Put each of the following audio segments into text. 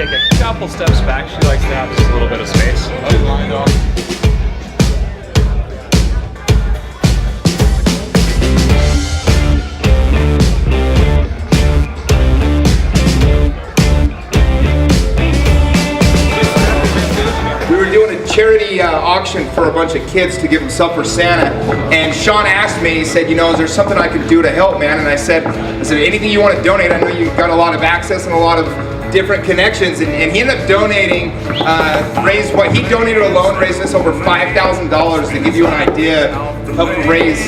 take a couple steps back. She likes to have just a little bit of space. We were doing a charity auction for a bunch of kids to give them stuff for Santa, and Sean asked me, he said, you know, is there something I could do to help, man? And I said, anything you want to donate. I know you've got a lot of access and a lot of different connections, and he ended up donating, he donated alone, raised us over $5,000 to give you an idea, helped raise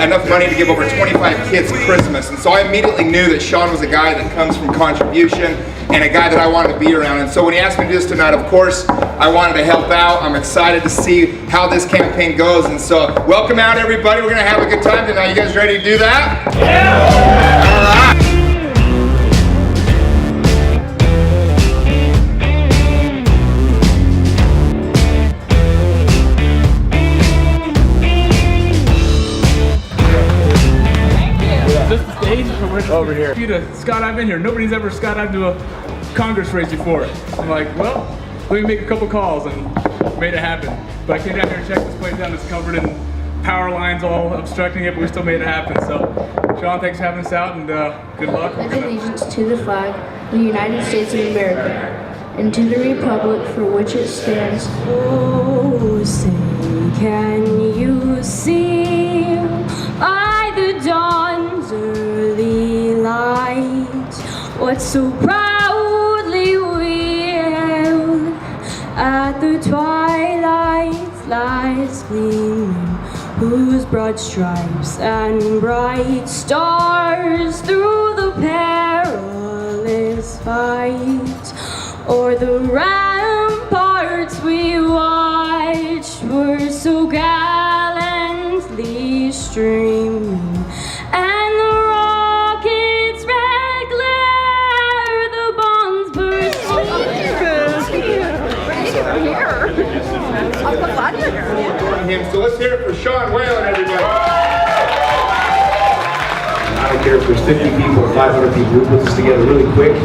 enough money to give over 25 kids Christmas. And so I immediately knew that Sean was a guy that comes from contribution and a guy that I wanted to be around. And so when he asked me to do this tonight, of course, I wanted to help out. I'm excited to see how this campaign goes. And so welcome out, everybody. We're going to have a good time tonight. You guys ready to do that? Yeah! All right. Over here. You to skydive in here. Nobody's ever skydived to a Congress race before. I'm like, well, let me make a couple calls, and made it happen. But I came down here and checked this place out. It's covered in power lines all obstructing it, but we still made it happen. So, Sean, thanks for having us out, and good luck. Pledge allegiance to the flag of the United States of America, and to the republic for which it stands. Oh, say, can you see by the dawn's early light what so proudly we hailed at the twilight's last gleaming, whose broad stripes and bright stars through the perilous fight o'er the ramparts we watched were so gallantly streaming, and the rockets' red glare, the bombs burst. I'm so glad you're here. So let's hear it for Sean Whalen, everybody. I don't care if there's 50 people or 500 people, we put this together really quick,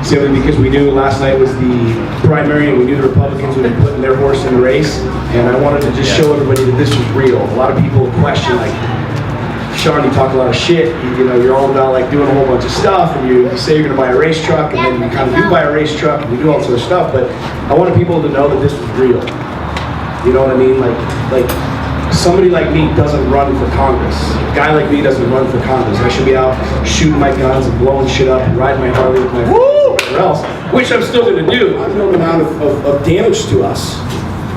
simply because we knew last night was the primary and we knew the Republicans would be putting their horse in the race, and I wanted to just show everybody that this was real. A lot of people question, like, Sean, you talk a lot of shit, you know, you're all about like doing a whole bunch of stuff, and you say you're gonna buy a race truck, and then you kind of do buy a race truck, and you do all this other stuff, but I wanted people to know that this was real. You know what I mean? Like somebody like me doesn't run for Congress. A guy like me doesn't run for Congress. I should be out shooting my guns and blowing shit up and riding my Harley with my friends or whatever else, which I'm still gonna do. Unknown amount of damage to us.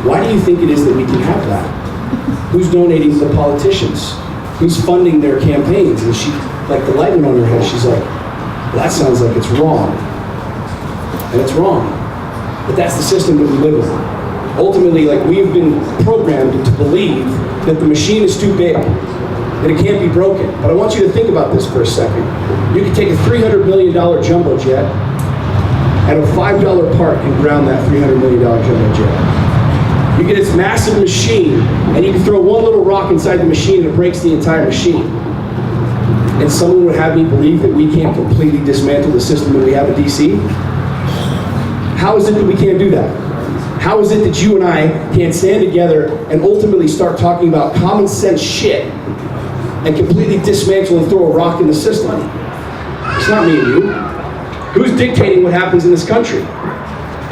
Why do you think it is that we can have that? Who's donating to the politicians? Who's funding their campaigns? And she, like the light went on her head, she's like, well, that sounds like it's wrong. And it's wrong. But that's the system that we live in. Ultimately, like, we've been programmed to believe that the machine is too big, that it can't be broken. But I want you to think about this for a second. You could take a $300 million jumbo jet at a $5 part and ground that $300 million jumbo jet. You get this massive machine, and you can throw one little rock inside the machine and it breaks the entire machine. And someone would have me believe that we can't completely dismantle the system that we have in DC? How is it that we can't do that? How is it that you and I can't stand together and ultimately start talking about common sense shit and completely dismantle and throw a rock in the system? It's not me and you. Who's dictating what happens in this country?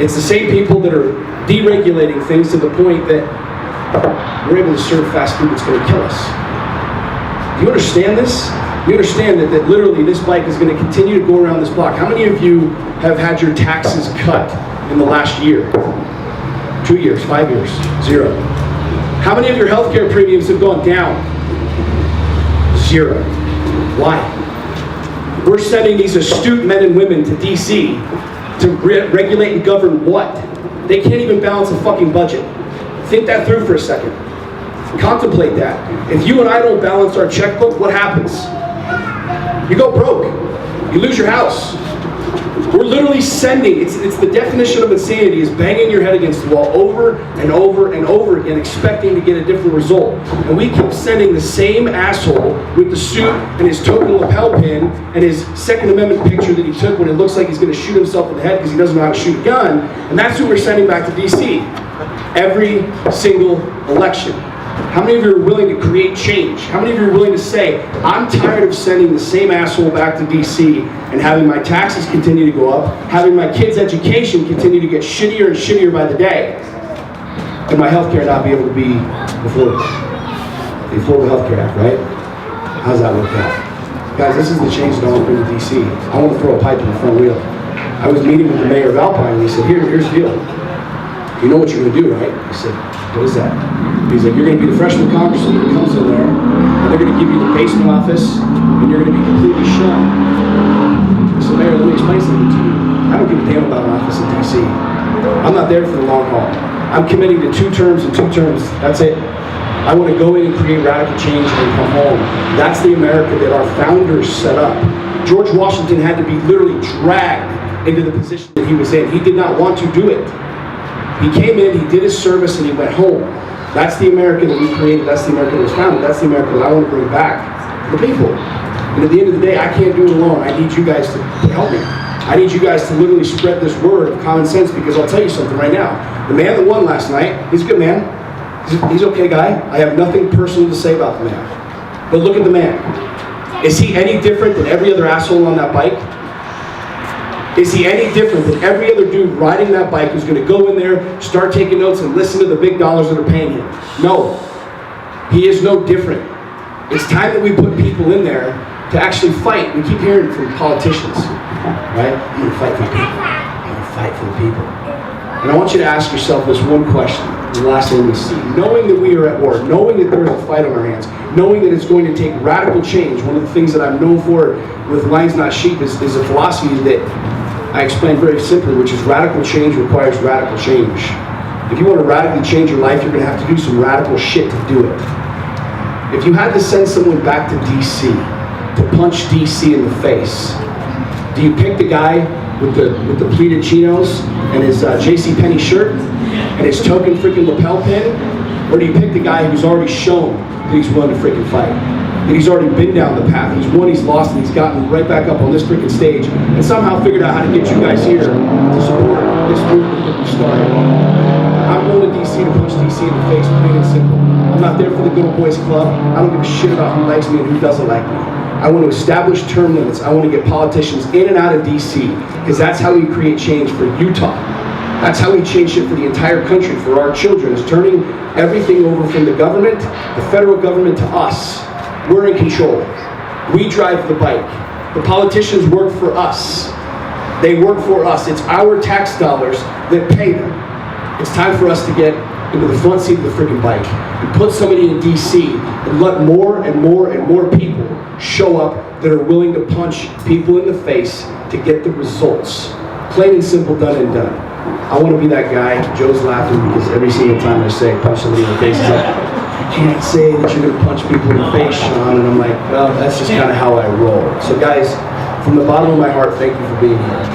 It's the same people that are deregulating things to the point that we're able to serve fast food that's going to kill us. Do you understand this? You understand that literally this bike is going to continue to go around this block. How many of you have had your taxes cut in the last year? 2 years, 5 years, 0. How many of your healthcare premiums have gone down? 0. Why? We're sending these astute men and women to DC to regulate and govern what? They can't even balance a fucking budget. Think that through for a second. Contemplate that. If you and I don't balance our checkbook, what happens? You go broke. You lose your house. We're literally sending, it's the definition of insanity, is banging your head against the wall over and over and over again, expecting to get a different result. And we keep sending the same asshole with the suit and his token lapel pin and his Second Amendment picture that he took when it looks like he's going to shoot himself in the head because he doesn't know how to shoot a gun. And that's who we're sending back to DC. Every single election. How many of you are willing to create change? How many of you are willing to say, I'm tired of sending the same asshole back to DC and having my taxes continue to go up, having my kids' education continue to get shittier and shittier by the day, and my healthcare not be able to be affordable? The Affordable Health Care Act, right? How's that work out? Guys, this is the change that I want to bring to DC. I want to throw a pipe in the front wheel. I was meeting with the mayor of Alpine and he said, here's the deal. You know what you're going to do, right? I said, what is that? He's like, you're going to be the freshman congressman that comes in there, and they're going to give you the basement office, and you're going to be completely shut. I said, Mayor, let me explain something to you. I don't give a damn about an office in D.C. I'm not there for the long haul. I'm committing to 2 terms and 2 terms. That's it. I want to go in and create radical change and come home. That's the America that our founders set up. George Washington had to be literally dragged into the position that he was in. He did not want to do it. He came in, he did his service, and he went home. That's the America that we created, that's the America that was founded, that's the America that I want to bring back to the people. And at the end of the day, I can't do it alone. I need you guys to help me. I need you guys to literally spread this word of common sense, because I'll tell you something right now. The man that won last night, he's a good man. He's an okay guy. I have nothing personal to say about the man. But look at the man. Is he any different than every other asshole on that bike? Is he any different than every other dude riding that bike who's going to go in there, start taking notes, and listen to the big dollars that are paying him? No. He is no different. It's time that we put people in there to actually fight. We keep hearing from politicians, right? I'm going to fight for the people. I'm going to fight for the people. And I want you to ask yourself this one question, the last one we see. Knowing that we are at war, knowing that there is a fight on our hands, knowing that it's going to take radical change, one of the things that I'm known for with Lions Not Sheep is a philosophy that I explain very simply, which is radical change requires radical change. If you want to radically change your life, you're going to have to do some radical shit to do it. If you had to send someone back to DC, to punch DC in the face, do you pick the guy with the pleated chinos and his JCPenney shirt and his token freaking lapel pin? Or do you pick the guy who's already shown that he's willing to freaking fight? That he's already been down the path, he's won, he's lost, and he's gotten right back up on this freaking stage and somehow figured out how to get you guys here to support this movement that we started. I'm going to DC to punch DC in the face, plain and simple. I'm not there for the good old boys club. I don't give a shit about who likes me and who doesn't like me. I want to establish term limits. I want to get politicians in and out of DC, because that's how we create change for Utah. That's how we change shit for the entire country, for our children, is turning everything over from the government, the federal government, to us. We're in control. We drive the bike. The politicians work for us. They work for us. It's our tax dollars that pay them. It's time for us to get into the front seat of the freaking bike and put somebody in DC and let more and more and more people show up that are willing to punch people in the face to get the results. Plain and simple, done and done. I want to be that guy. Joe's laughing because every single time I say punch somebody in the face, he's like, you can't say that you're going to punch people in the face, Sean. And I'm like, well, that's just kind of how I roll. So guys, from the bottom of my heart, thank you for being here.